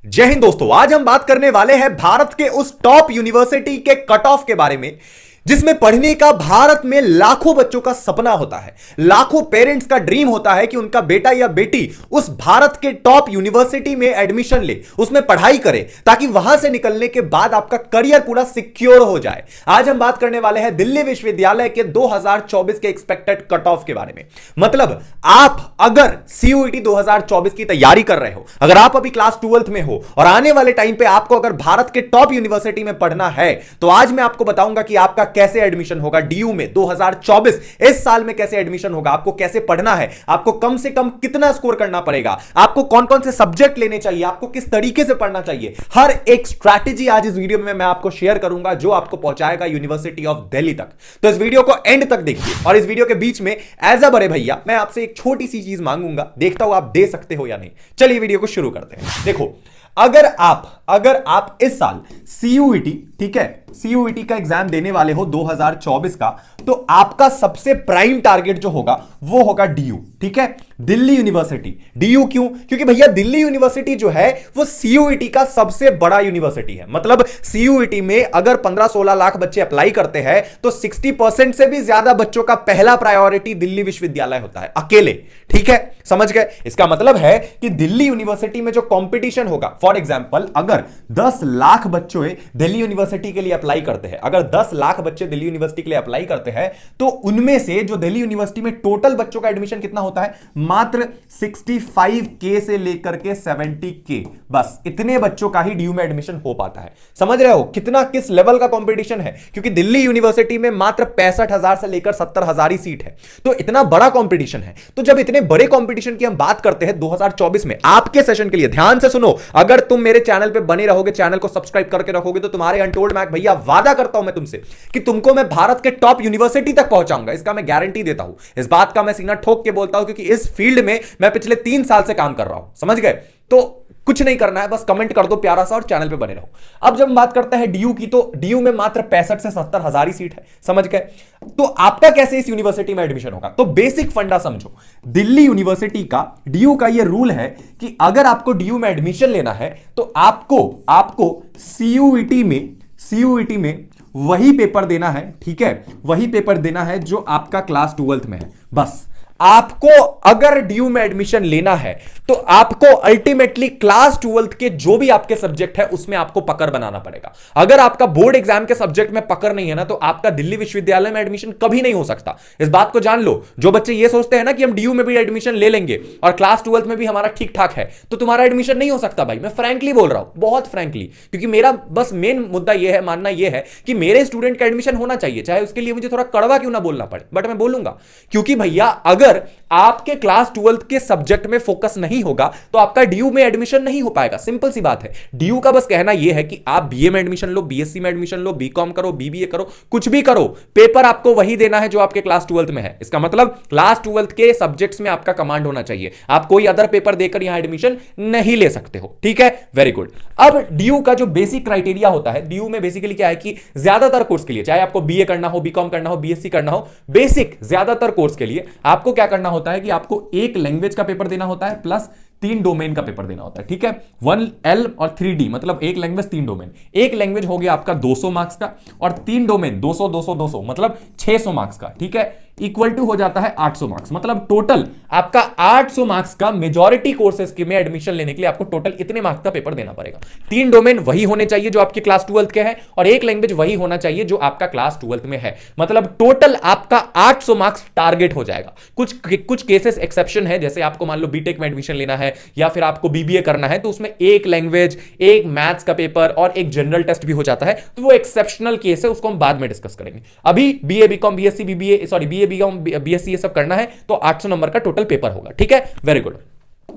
जय हिंद दोस्तों। आज हम बात करने वाले हैं भारत के उस टॉप यूनिवर्सिटी के कट ऑफ के बारे में जिसमें पढ़ने का भारत में लाखों बच्चों का सपना होता है। लाखों पेरेंट्स का ड्रीम होता है कि उनका बेटा या बेटी उस भारत के टॉप यूनिवर्सिटी में एडमिशन ले, उसमें पढ़ाई करे, ताकि वहां से निकलने के बाद आपका करियर पूरा सिक्योर हो जाए। आज हम बात करने वाले हैं दिल्ली विश्वविद्यालय के 2024 के एक्सपेक्टेड कट ऑफ के बारे में। मतलब आप अगर सीयूईटी 2024 की तैयारी कर रहे हो, अगर आप अभी क्लास 12th में हो और आने वाले टाइम पे आपको अगर भारत के टॉप यूनिवर्सिटी में पढ़ना है, तो आज मैं आपको बताऊंगा कि आपका कैसे एडमिशन होगा डीयू में 2024। इस साल में कैसे एडमिशन होगा, आपको कैसे पढ़ना है, आपको कम से कम कितना स्कोर करना पड़ेगा, आपको कौन कौन से सब्जेक्ट लेने चाहिए, आपको किस तरीके से पढ़ना चाहिए, हर एक स्ट्रैटेजी आज इस वीडियो में मैं आपको शेयर करूंगा जो आपको पहुंचाएगा यूनिवर्सिटी ऑफ दिल्ली तक। तो इस वीडियो को एंड तक देखिए और इस वीडियो के बीच में एज अ बड़े भैया मैं आपसे एक छोटी सी चीज मांगूंगा, देखता हूं आप दे सकते हो या नहीं। चलिए वीडियो को शुरू करते हैं। देखो, अगर आप इस साल सीयूईटी, ठीक है, सीयूईटी का एग्जाम देने वाले हो 2024 का, तो आपका सबसे प्राइम टारगेट जो होगा वो होगा डीयू, ठीक है, दिल्ली यूनिवर्सिटी। डीयू क्यों? क्योंकि भैया दिल्ली यूनिवर्सिटी जो है वो सीयूईटी का सबसे बड़ा यूनिवर्सिटी है। मतलब सीयूईटी में अगर 15-16 लाख बच्चे अप्लाई करते हैं तो 60% से भी ज्यादा बच्चों का पहला प्रायोरिटी दिल्ली विश्वविद्यालय होता है, अकेले। ठीक है, समझ गए? इसका मतलब है कि दिल्ली यूनिवर्सिटी में जो कंपटीशन होगा, फॉर एग्जांपल अगर 10 लाख बच्चे दिल्ली यूनिवर्सिटी के लिए अप्लाई करते हैं, अगर 10 लाख बच्चे दिल्ली यूनिवर्सिटी के लिए अप्लाई करते हैं, तो उनमें से जो दिल्ली यूनिवर्सिटी में टोटल बच्चों का एडमिशन कितना होता है? मात्र 65K से लेकर के 70K, बस इतने बच्चों का ही डीयू में एडमिशन हो पाता है। समझ रहे हो कितना, किस लेवल का कंपटीशन है? क्योंकि दिल्ली यूनिवर्सिटी में मात्र 65,000 से लेकर 70,000 ही सीट है, तो इतना बड़ा कंपटीशन है। तो जब इतने बड़े कंपटीशन की हम बात करते हैं 2024 में, आपके सेशन के लिए ध्यान से सुनो, अगर तुम मेरे चैनल पे बने रहोगे, चैनल को सब्सक्राइब करके रखोगे, तो तुम्हारे अनटोल्ड मैक भैया वादा करता हूं मैं तुमसे कि तुमको मैं भारत के टॉप यूनिवर्सिटी तक पहुंचाऊंगा। इसका मैं गारंटी देता हूं, इस बात का मैं सीना ठोक के बोलता हूं, क्योंकि इस फील्ड में मैं पिछले 3 साल से काम कर रहा हूं। समझ गए? तो कुछ नहीं करना है, बस कमेंट कर दो प्यारा सा और चैनल पे बने रहो। अब जब हम बात करते हैं डीयू की, तो डीयू में मात्र 65 से 70,000 ही सीट है। समझ गए? तो आपका कैसे इस यूनिवर्सिटी में एडमिशन होगा? तो बेसिक फंडा समझो, दिल्ली यूनिवर्सिटी का डीयू का यह रूल है कि अगर आपको डीयू में एडमिशन लेना है तो आपको सीयूईटी में वही पेपर देना है, ठीक है, वही पेपर देना है जो आपका क्लास 12th में है। बस आपको अगर डीयू में एडमिशन लेना है तो आपको अल्टीमेटली क्लास 12th के जो भी आपके सब्जेक्ट है उसमें आपको पकड़ बनाना पड़ेगा। अगर आपका बोर्ड एग्जाम के सब्जेक्ट में पकड़ नहीं है ना, तो आपका दिल्ली विश्वविद्यालय में एडमिशन कभी नहीं हो सकता। इस बात को जान लो। जो बच्चे ये सोचते हैं ना कि हम डीयू में भी एडमिशन ले लेंगे और क्लास 12th में भी हमारा ठीक ठाक है, तो तुम्हारा एडमिशन नहीं हो सकता भाई। मैं फ्रैंकली बोल रहा हूं, बहुत फ्रैंकली, क्योंकि मेरा बस मेन मुद्दा यह है, मानना यह है कि मेरे स्टूडेंट का एडमिशन होना चाहिए, चाहे उसके लिए मुझे थोड़ा कड़वा क्यों ना बोलना पड़े, बट मैं बोलूंगा। क्योंकि भैया अगर आपके क्लास 12th के सब्जेक्ट में फोकस नहीं होगा तो आपका डीयू में एडमिशन नहीं हो पाएगा। सिंपल सी बात है। डीयू का बस कहना यह है कि आप बीए में एडमिशन लो, बीएससी में एडमिशन लो, बीकॉम करो, बीबीए करो, कुछ भी करो, पेपर आपको वही देना है जो आपके क्लास 12th में है। इसका मतलब क्लास 12th के सब्जेक्ट्स में आपका कमांड होना चाहिए। आप कोई अदर पेपर देकर यहां एडमिशन नहीं ले सकते हो। ठीक है, वेरी गुड। अब डीयू का जो बेसिक क्राइटेरिया होता है, डीयू में बेसिकली क्या है कि ज्यादातर कोर्स के लिए, चाहे आपको बीए करना हो, बीकॉम करना हो, बीएससी करना हो, बेसिक ज्यादातर कोर्स के लिए आपको क्या करना होता है कि आपको एक लैंग्वेज का पेपर देना होता है प्लस 3 डोमेन का पेपर देना होता है। ठीक है, 1L और 3D, मतलब एक लैंग्वेज 3 डोमेन। एक लैंग्वेज हो गया आपका 200 मार्क्स का और 3 डोमेन 200 200 200, मतलब 600 मार्क्स का। ठीक है, इक्वल टू हो जाता है 800 मार्क्स। मतलब टोटल आपका 800 मार्क्स का मेजॉरिटी कोर्सेज के में एडमिशन लेने के लिए आपको टोटल इतने मार्क्स का पेपर देना पड़ेगा। 3 डोमेन वही होने चाहिए जो आपके क्लास 12th के हैं और एक लैंग्वेज वही होना चाहिए जो आपका क्लास 12th में है। मतलब टोटल आपका 800 मार्क्स टारगेट हो जाएगा। कुछ केसेस एक्सेप्शन है, जैसे आपको मान लो बीटेक में एडमिशन लेना है या फिर आपको बीबीए करना है, तो उसमें एक लैंग्वेज, एक मैथ्स का पेपर और एक जनरल टेस्ट भी हो जाता है, तो वो एक्सेप्शनल केस है, उसको हम बाद में डिस्कस करेंगे। अभी BA, BCom, BSc, BBA, sorry BA, BCom, BSc ये सब करना है तो 800 नंबर का टोटल पेपर होगा। ठीक है, वेरी गुड।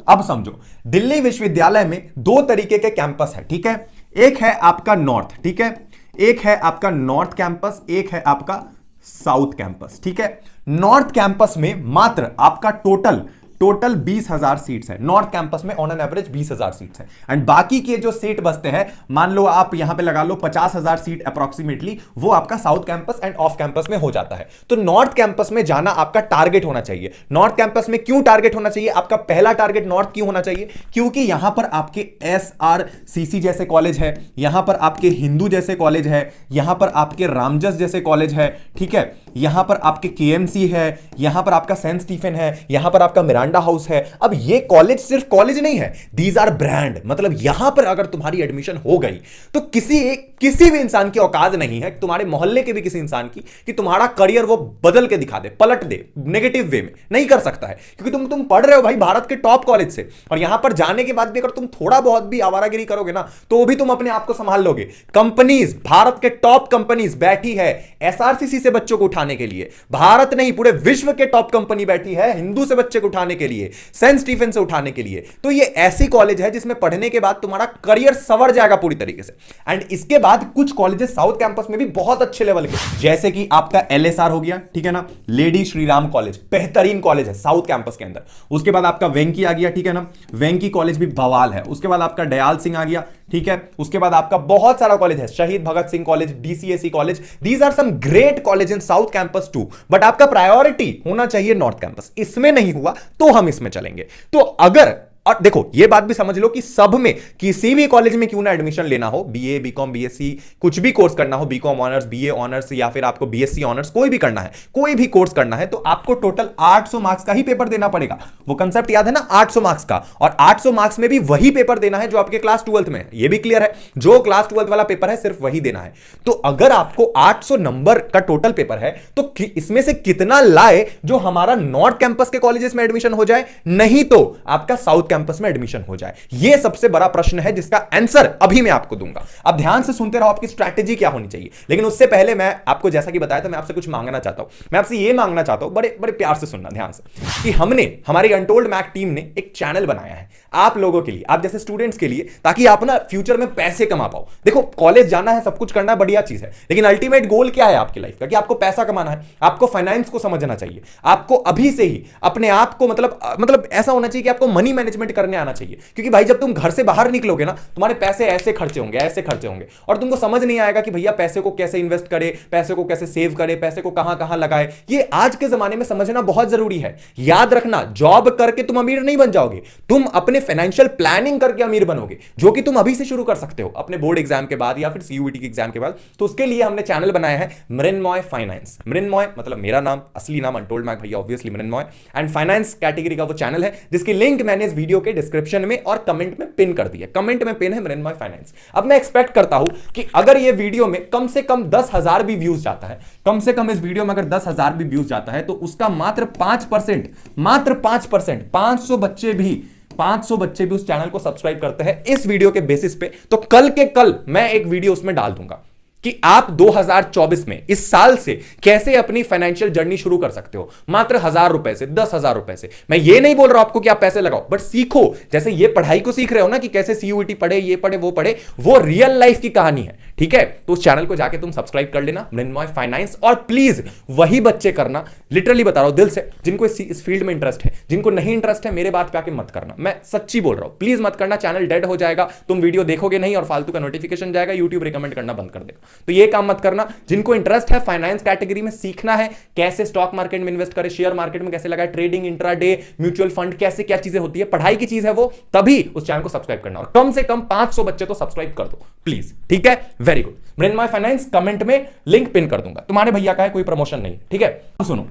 अब समझो, दिल्ली विश्वविद्यालय में 2 तरीके के कैंपस है। ठीक है, एक है आपका नॉर्थ, ठीक है, एक है आपका नॉर्थ कैंपस, एक है आपका साउथ कैंपस। ठीक है, नॉर्थ कैंपस में मात्र आपका टोटल टोटल 20,000 सीट्स हैं नॉर्थ कैंपस में, ऑन एन एवरेज 20,000 सीट्स हैं। एंड बाकी के जो सीट बचते हैं, मान लो आप यहां पे लगा लो 50,000 सीट अप्रोक्सीमेटली, वो आपका south campus end off campus में हो जाता है। तो नॉर्थ कैंपस में जाना आपका टारगेट होना चाहिए। नॉर्थ कैंपस में क्यों टारगेट होना चाहिए? आपका पहला टारगेट नॉर्थ क्यों होना चाहिए? क्योंकि यहां पर आपके SRCC जैसे कॉलेज है, यहां पर आपके हिंदू जैसे कॉलेज है, यहां पर आपके रामजस जैसे कॉलेज है, ठीक है, यहां पर आपके KMC है, यहां पर आपका सेंट स्टीफन है, यहां पर आपका मिरांडा हाउस है। अब ये कॉलेज सिर्फ कॉलेज नहीं है, दीज आर ब्रांड। मतलब यहां पर अगर तुम्हारी एडमिशन हो गई तो किसी भी इंसान की औकात नहीं है, तुम्हारे मोहल्ले के भी किसी इंसान की, कि तुम्हारा करियर वो बदल के दिखा दे, पलट दे नेगेटिव वे में। नहीं कर सकता है, क्योंकि तुम पढ़ रहे हो भाई भारत के टॉप कॉलेज से, और यहां पर जाने के बाद भी अगर तुम थोड़ा बहुत भी आवारागिरी करोगे ना, तो भी तुम अपने आप को संभाल लोगे। कंपनीज, भारत के टॉप कंपनीज बैठी है SRCC से बच्चों को उठाने के लिए। भारत नहीं, पूरे विश्व के टॉप कंपनी बैठी है हिंदू से बच्चे को उठाने के लिए, सेंट स्टीफन से उठाने के लिए। तो ये ऐसी कॉलेज है जिसमें पढ़ने के बाद तुम्हारा करियर संवर जाएगा पूरी तरीके से। एंड इसके बाद कुछ कॉलेजेस साउथ कैंपस में भी बहुत अच्छे लेवल के, जैसे कि आपका LSR हो गया, ठीक है ना, लेडी श्री राम कॉलेज, बेहतरीन कॉलेज है साउथ कैंपस के अंदर। उसके बाद आपका वेंकी आ गया, ठीक है ना, वेंकी कॉलेज भी बवाल है। उसके बाद आपका दयाल सिंह आ गया, ठीक है। उसके बाद आपका बहुत सारा कॉलेज है, Shaheed Bhagat Singh college, DCSE college. These are some great college in south campus too, but आपका प्रायोरिटी होना चाहिए नॉर्थ कैंपस। इसमें नहीं हुआ तो हम इसमें चलेंगे। तो अगर, और देखो ये बात भी समझ लो कि सब में, किसी भी कॉलेज में क्यों ना एडमिशन लेना हो, BA BCom BSc कुछ भी कोर्स करना हो, BCom ऑनर्स, BA ऑनर्स, या फिर आपको BSc ऑनर्स, कोई भी करना है, कोई भी कोर्स करना है, तो आपको टोटल 800 मार्क्स का ही पेपर देना पड़ेगा। वो कंसेप्ट याद है ना, 800 मार्क्स का। और 800 मार्क्स में भी वही पेपर देना है जो आपके क्लास 12th में है। ये भी क्लियर है, जो क्लास 12th वाला पेपर है सिर्फ वही देना है। तो अगर आपको 800 नंबर का टोटल पेपर है, तो इसमें से कितना लाए जो हमारा नॉर्थ कैंपस के कॉलेजेस में एडमिशन हो जाए, नहीं तो आपका साउथ कैंपस में एडमिशन हो जाए। यह सबसे बड़ा प्रश्न है जिसका आंसर अभी मैं आपको दूंगा। अब ध्यान से सुनते रहो, आपकी स्ट्रैटेजी क्या होनी चाहिए। लेकिन उससे पहले मैं आपको, जैसा कि बताया था, मैं आपसे कुछ मांगना चाहता हूं। मैं आपसे यह मांगना चाहता हूं, बड़े बड़े प्यार से सुनना ध्यान से, कि हमने, हमारी अनटोल्ड मैक टीम ने एक चैनल बनाया है आप लोगों के लिए, आप जैसे स्टूडेंट्स के लिए, ताकि आप ना फ्यूचर में पैसे कमा पाओ। देखो कॉलेज जाना है, सब कुछ करना है, बढ़िया चीज है, लेकिन अल्टीमेट गोल क्या है आपकी लाइफ का? कि आपको पैसा कमाना है, आपको फाइनेंस को समझना चाहिए, आपको अभी से ही अपने आप को मतलब ऐसा होना चाहिए कि आपको मनी मैनेजमेंट करने आना चाहिए। क्योंकि भाई जब तुम घर से बाहर निकलोगे ना, तुम्हारे पैसे ऐसे खर्चे होंगे, और तुमको समझ नहीं आएगा कि भैया पैसे को कैसे इन्वेस्ट करे, पैसे को कैसे सेव करे, पैसे को कहां कहां लगाए। ये आज के जमाने में समझना बहुत जरूरी है। याद रखना, जॉब करके तुम अमीर नहीं बन जाओगे, तुम अपने फाइनेंशियल प्लानिंग करके अमीर बनोगे, जो कि तुम अभी से शुरू कर सकते हो अपने बोर्ड एग्जाम के बाद या फिर CUET के एग्जाम के बाद। तो उसके लिए हमने चैनल बनाया है मृण्मय फाइनेंस। मृण्मय मतलब मेरा नाम, असली नाम अनटोल्ड मैक भैया, obviously Mrunmay, and finance category का वो चैनल है जिसकी लिंक मैंने इस वीडियो के डिस्क्रिप्शन में और कमेंट में पिन कर दिया। कमेंट में पिन है मृण्मय फाइनेंस। अब मैं एक्सपेक्ट करता हूं कि अगर ये वीडियो में कम से कम 10,000 भी व्यूज जाता है, कम से कम इस वीडियो में अगर 10,000 भी व्यूज जाता है, तो उसका मात्र 5%, मात्र 5%, 500 बच्चे भी उस चैनल को सब्सक्राइब करते हैं इस वीडियो के बेसिस पे, तो कल के कल मैं एक वीडियो उसमें डाल दूंगा कि आप 2024 में, इस साल से कैसे अपनी फाइनेंशियल जर्नी शुरू कर सकते हो, मात्र 1,000 रुपए से, 10,000 रुपए से। मैं ये नहीं बोल रहा आपको कि आप पैसे लगाओ, बट सीखो। जैसे ये पढ़ाई को सीख रहे हो ना, कि कैसे CUET पढ़े, ये पढ़े, वो पढ़े, वो रियल लाइफ की कहानी है, ठीक है। तो उस चैनल को जाके तुम सब्सक्राइब कर लेना, मृण्मय फाइनेंस। और प्लीज वही बच्चे करना, लिटरली बता रहा हूं दिल से, जिनको इस फील्ड में इंटरेस्ट है। जिनको नहीं इंटरेस्ट है, मेरे बात पे आके मत करना, मैं सच्ची बोल रहा हूं, प्लीज मत करना। चैनल डेड हो जाएगा, तुम वीडियो देखोगे नहीं और फालतू का नोटिफिकेशन जाएगा, यूट्यूब रिकमेंड करना बंद कर देगा। तो ये काम मत करना। जिनको इंटरेस्ट है फाइनेंस कैटेगरी में, सीखना है कैसे स्टॉक मार्केट में इन्वेस्ट करे, शेयर मार्केट में कैसे लगाए, ट्रेडिंग, इंट्राडे, म्यूचुअल फंड, कैसे क्या चीजें होती है, पढ़ाई की चीज है वो, तभी उस चैनल को सब्सक्राइब करना। और कम से कम 500 बच्चे तो सब्सक्राइब कर दो प्लीज, ठीक है। Very good. Mrinmay finance, comment में लिंक पिन कर दूंगा। तुम्हारे भैया का है, कोई प्रमोशन नहीं, ठीक है। सुनो,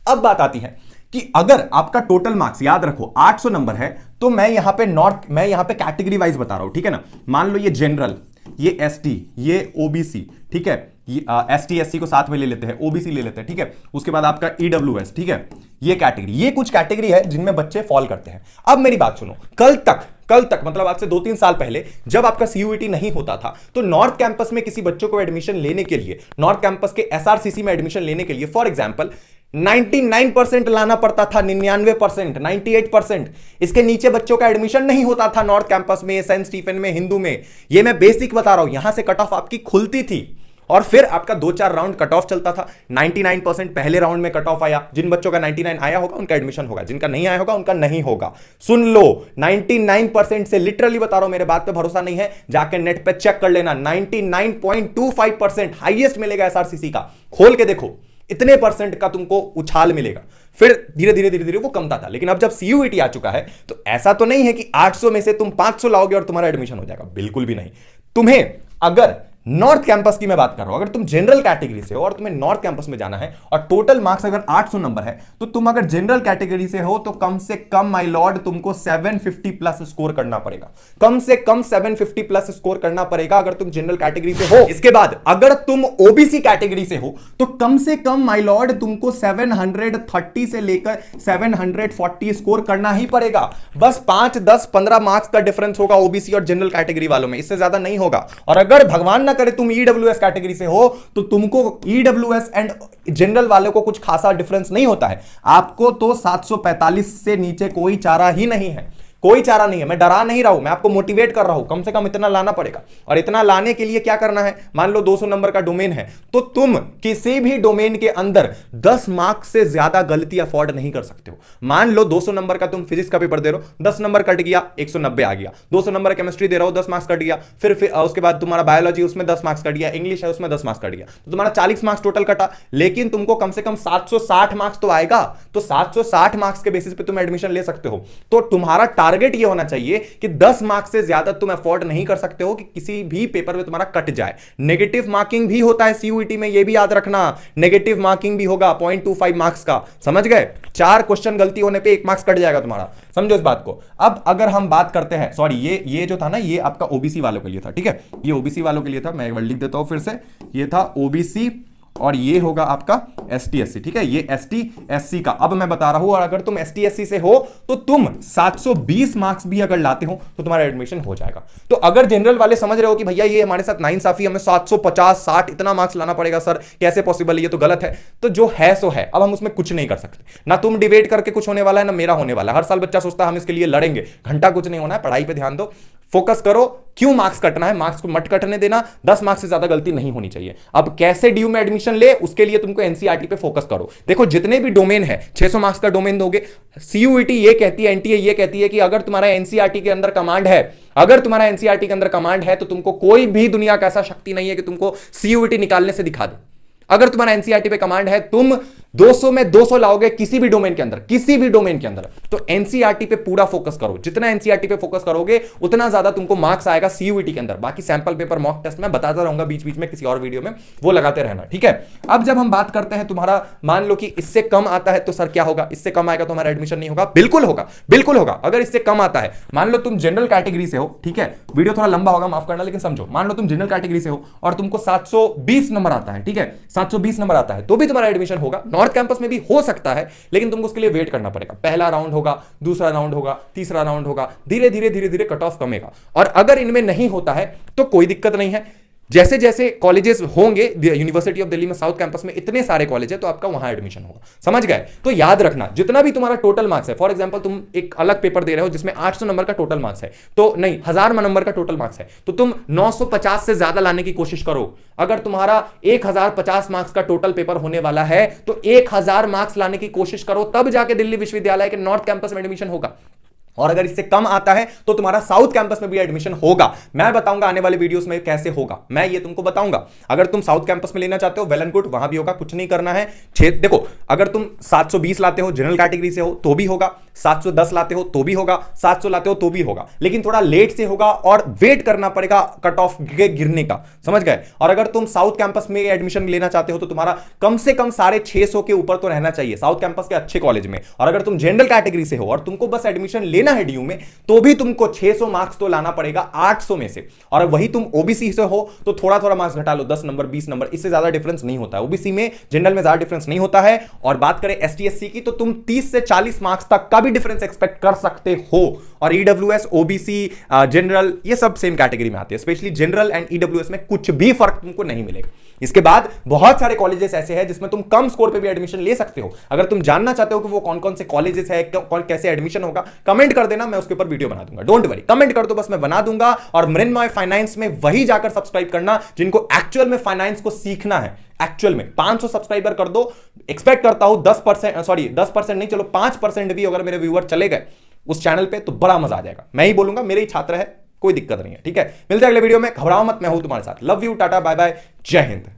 अब बात आती है कि अगर आपका टोटल मार्क्स, याद रखो 800 नंबर है, तो मैं यहां पे कैटेगरी वाइज बता रहा हूं, ठीक है ना। मान लो ये जनरल, ये ST, ये OBC, ठीक है, ये ST SC को साथ में ले लेते हैं, OBC ले लेते हैं, ठीक है। उसके बाद आपका EWS, ठीक है, ये कैटेगरी, ये कुछ कैटेगरी है जिनमें बच्चे फॉल करते हैं। अब मेरी बात सुनो, कल तक मतलब आज से 2-3 साल पहले जब आपका CUET नहीं होता था, तो नॉर्थ कैंपस में किसी बच्चों को एडमिशन लेने के लिए, नॉर्थ कैंपस के SRCC में एडमिशन लेने के लिए, फॉर एग्जांपल 99% लाना पड़ता था, 99%, 98%। इसके नीचे बच्चों का एडमिशन नहीं होता था नॉर्थ कैंपस में, सेंट स्टीफन में, हिंदू में। ये मैं बेसिक बता रहा हूं, यहां से कट ऑफ आपकी खुलती थी। और फिर आपका 2-4 राउंड कट ऑफ चलता था। 99% पहले राउंड में कट ऑफ आया, जिन बच्चों का 99 आया होगा उनका एडमिशन होगा, जिनका नहीं आया होगा उनका नहीं होगा। सुन लो, 99% से, लिटरली बता रहा हूं, मेरे बात पे भरोसा नहीं है जाके नेट पे चेक कर लेना, 99.25% हाईएस्ट मिलेगा एसआरसीसी का, खोल के देखो, इतने परसेंट का तुमको उछाल मिलेगा। फिर धीरे धीरे धीरे धीरे वो कमता था, लेकिन अब जब सीयूईटी आ चुका है तो ऐसा तो नहीं है कि 800 में से तुम 500 लाओगे और तुम्हारा एडमिशन हो जाएगा, बिल्कुल भी नहीं। तुम्हें अगर नॉर्थ कैंपस की मैं बात कर रहा हूं, अगर तुम जनरल कैटेगरी से हो और तुम्हें नॉर्थ कैंपस में जाना है और टोटल मार्क्स अगर 800 नंबर है, तो तुम अगर जनरल कैटेगरी से हो तो कम से कम माय लॉर्ड तुमको 750 प्लस स्कोर करना पड़ेगा, कम से कम 750 प्लस स्कोर करना पड़ेगा अगर तुम जनरल कैटेगरी से हो। इसके बाद अगर तुम ओबीसी कैटेगरी से हो तो कम से कम माय लॉर्ड तुमको 730 से लेकर 740 स्कोर करना ही पड़ेगा। बस 5, 10, 15 मार्क्स का डिफरेंस होगा ओबीसी और जनरल कैटेगरी वालों में, इससे ज्यादा नहीं होगा। और अगर भगवान करे तुम ईडब्ल्यूएस कैटेगरी से हो तो तुमको ईडब्ल्यूएस एंड जनरल वाले को कुछ खासा डिफरेंस नहीं होता है, आपको तो 745 से नीचे कोई चारा ही नहीं है, कोई चारा नहीं है। मैं डरा नहीं रहा हूं, मैं आपको मोटिवेट कर रहा हूं, कम से कम इतना लाना पड़ेगा। और इतना लाने के लिए क्या करना है, मान लो 200 नंबर का डोमेन है तो तुम किसी भी डोमेन के अंदर 10 मार्क्स से ज्यादा गलती अफोर्ड नहीं कर सकते हो। मान लो 200 नंबर का तुम फिजिक्स का पेपर दे रहे हो, 10 नंबर कट गया, 190 आ गया। 200 नंबर केमिस्ट्री दे रहे हो, 10 मार्क्स कट गया, फिर उसके बाद तुम्हारा बायोलॉजी, उसमें 10 मार्क्स कट गया, इंग्लिश है उसमें 10 मार्क्स कट गया, तो तुम्हारा 40 मार्क्स टोटल कटा। लेकिन तुमको कम से कम 760 मार्क्स तो आएगा, तो 760 मार्क्स के बेसिस पे तुम एडमिशन ले सकते हो। तो तुम्हारा टारगेट ये होना चाहिए कि 10 मार्क्स से ज्यादा तुम अफोर्ड नहीं कर सकते हो कि किसी भी पेपर में तुम्हारा कट जाए। नेगेटिव मार्किंग भी होता है सीयूईटी में, यह भी याद रखना, नेगेटिव मार्किंग भी होगा 0.25 मार्क्स का, समझ गए? 4 क्वेश्चन गलती होने पे 1 मार्क्स कट जाएगा तुम्हारा, समझो इस बात को। अब अगर हम बात करते हैं, सॉरी ये जो था ना, ये आपका ओबीसी वालों के लिए था, ठीक है, ये ओबीसी वालों के लिए था, मैं एक बार लिख देता हूं फिर से, ये था ओबीसी और ये होगा आपका एसटी एससी, ठीक है, ये एसटी एससी का। अब मैं बता रहा हूं, और अगर तुम एसटी एससी से हो तो तुम 720 मार्क्स भी अगर लाते हो तो तुम्हारा एडमिशन हो जाएगा। तो अगर जनरल वाले समझ रहे हो कि भैया ये हमारे साथ नाइंसाफी, हमें 750 60 इतना मार्क्स लाना पड़ेगा सर, कैसे पॉसिबल है, ये तो गलत है, तो जो है सो है, अब हम उसमें कुछ नहीं कर सकते। ना तुम डिबेट करके कुछ होने वाला है, ना मेरा होने वाला है। हर साल बच्चा सोचता है हम इसके लिए लड़ेंगे, घंटा कुछ नहीं होना है, पढ़ाई पे ध्यान दो, फोकस करो। क्यों मार्क्स कटना है, मार्क्स को मत कटने देना, 10 मार्क्स से ज्यादा गलती नहीं होनी चाहिए। अब कैसे ड्यू में एडमिशन ले, उसके लिए तुमको एनसीईआरटी पे फोकस करो। देखो जितने भी डोमेन है, 600 मार्क्स का डोमेन दोगे, सीयूईटी ये कहती है, एनटीए ये कहती है कि अगर तुम्हारा एनसीईआरटी के अंदर कमांड है, अगर तुम्हारा एनसीईआरटी के अंदर कमांड है तो तुमको कोई भी दुनिया का ऐसा शक्ति नहीं है कि तुमको सीयूईटी निकालने से दिखा दे। अगर तुम्हारा एनसीईआरटी पे कमांड है, तुम 200 में 200 लाओगे किसी भी डोमेन के अंदर, किसी भी डोमेन के अंदर, तो एनसीईआरटी पे पूरा फोकस करो। जितना एनसीईआरटी पे फोकस करोगे उतना ज्यादा तुमको मार्क्स आएगा सीयूईटी के अंदर। बाकी सैंपल पेपर, मॉक टेस्ट मैं बताता रहूंगा बीच बीच में किसी और वीडियो में, वो लगाते रहना, ठीक है। अब जब हम बात करते हैं तुम्हारा, मान लो कि इससे कम आता है तो सर क्या होगा, इससे कम आएगा तो हमारा एडमिशन नहीं होगा, बिल्कुल होगा, बिल्कुल होगा। अगर इससे कम आता है, मान लो तुम जनरल कैटेगरी से हो, ठीक है, वीडियो थोड़ा लंबा होगा माफ करना, लेकिन समझो, मान लो तुम जनरल कैटेगरी से हो और तुमको 720 नंबर आता है, ठीक है, 720 नंबर आता है, तो भी तुम्हारा एडमिशन होगा। नॉर्थ कैंपस में भी हो सकता है, लेकिन तुमको उसके लिए वेट करना पड़ेगा। पहला राउंड होगा, दूसरा राउंड होगा, तीसरा राउंड होगा, धीरे धीरे धीरे धीरे कट ऑफ कमेगा। और अगर इनमें नहीं होता है तो कोई दिक्कत नहीं है, जैसे जैसे कॉलेजेस होंगे, यूनिवर्सिटी ऑफ दिल्ली में साउथ कैंपस में इतने सारे कॉलेज है, तो आपका वहां एडमिशन होगा, समझ गए? तो याद रखना, जितना भी तुम्हारा टोटल मार्क्स है, फॉर एग्जांपल तुम एक अलग पेपर दे रहे हो जिसमें 800 नंबर का टोटल मार्क्स है, तो नहीं 1000 नंबर का टोटल मार्क्स है, तो तुम 950 से ज्यादा लाने की कोशिश करो। अगर तुम्हारा 1050 मार्क्स का टोटल पेपर होने वाला है तो 1000 मार्क्स लाने की कोशिश करो, तब जाके दिल्ली विश्वविद्यालय के नॉर्थ कैंपस में एडमिशन होगा। और अगर इससे कम आता है तो तुम्हारा साउथ कैंपस में भी एडमिशन होगा। मैं बताऊंगा आने वाले वीडियोस में कैसे होगा, मैं ये तुमको बताऊंगा। अगर तुम साउथ कैंपस में लेना चाहते हो, वेल एंड गुड, वहां भी होगा, कुछ नहीं करना है। देखो, अगर तुम 720 लाते हो जनरल कैटेगरी से हो तो भी होगा, 710 लाते हो तो भी होगा, 700 लाते हो तो भी होगा, लेकिन थोड़ा लेट से होगा और वेट करना पड़ेगा कट ऑफ के गिरने का, समझ गए? और अगर तुम साउथ कैंपस में एडमिशन लेना चाहते हो तो तुम्हारा कम से कम 650 के ऊपर तो रहना चाहिए साउथ कैंपस के अच्छे कॉलेज में। और अगर तुम जनरल कैटेगरी से हो और तुमको बस एडमिशन लेना है ड्यू में, तो भी तुमको 600 मार्क्स तो लाना पड़ेगा 800 में से। और वही तुम ओबीसी से हो तो थोड़ा थोड़ा मार्क्स घटा लो, 10 नंबर 20 नंबर, इससे ज्यादा डिफरेंस नहीं होता है। ओबीसी में, जनरल में ज्यादा डिफरेंस नहीं होता है। और बात करें एसटी एससी की, तो तुम 30 से 40 मार्क्स तक का भी डिफरेंस एक्सपेक्ट कर सकते हो। और ईडब्ल्यूएस, ओबीसी, जनरल, ये सब सेम कैटेगरी में आते हैं। स्पेशली जनरल एंड ईडब्ल्यूएस में कुछ भी फर्क तुमको नहीं मिलेगा। इसके बाद बहुत सारे कॉलेजेस ऐसे हैं जिसमें तुम कम स्कोर पे भी एडमिशन ले सकते हो। अगर तुम जानना चाहते हो कि वो कौन कौन से कॉलेजेस है, कैसे एडमिशन होगा, कमेंट कर देना, मैं उसके ऊपर वीडियो बना दूंगा। डोंट वरी, कमेंट कर दो बस, मैं बना दूंगा। और मृण्मय फाइनेंस में वही जाकर सब्सक्राइब करना जिनको एक्चुअल में फाइनेंस को सीखना है। एक्चुअल में 500 सब्सक्राइबर कर दो। एक्सपेक्ट करता हूं 10% नहीं, चलो 5% भी अगर मेरे व्यूअर चले गए उस चैनल पे तो बड़ा मजा आ जाएगा। मैं ही बोलूंगा, मेरे ही छात्र है, कोई दिक्कत नहीं है। ठीक है, मिलते हैं अगले वीडियो में। घबराओ मत, मैं हूं तुम्हारे साथ। Love you, tata, bye bye, जय हिंद।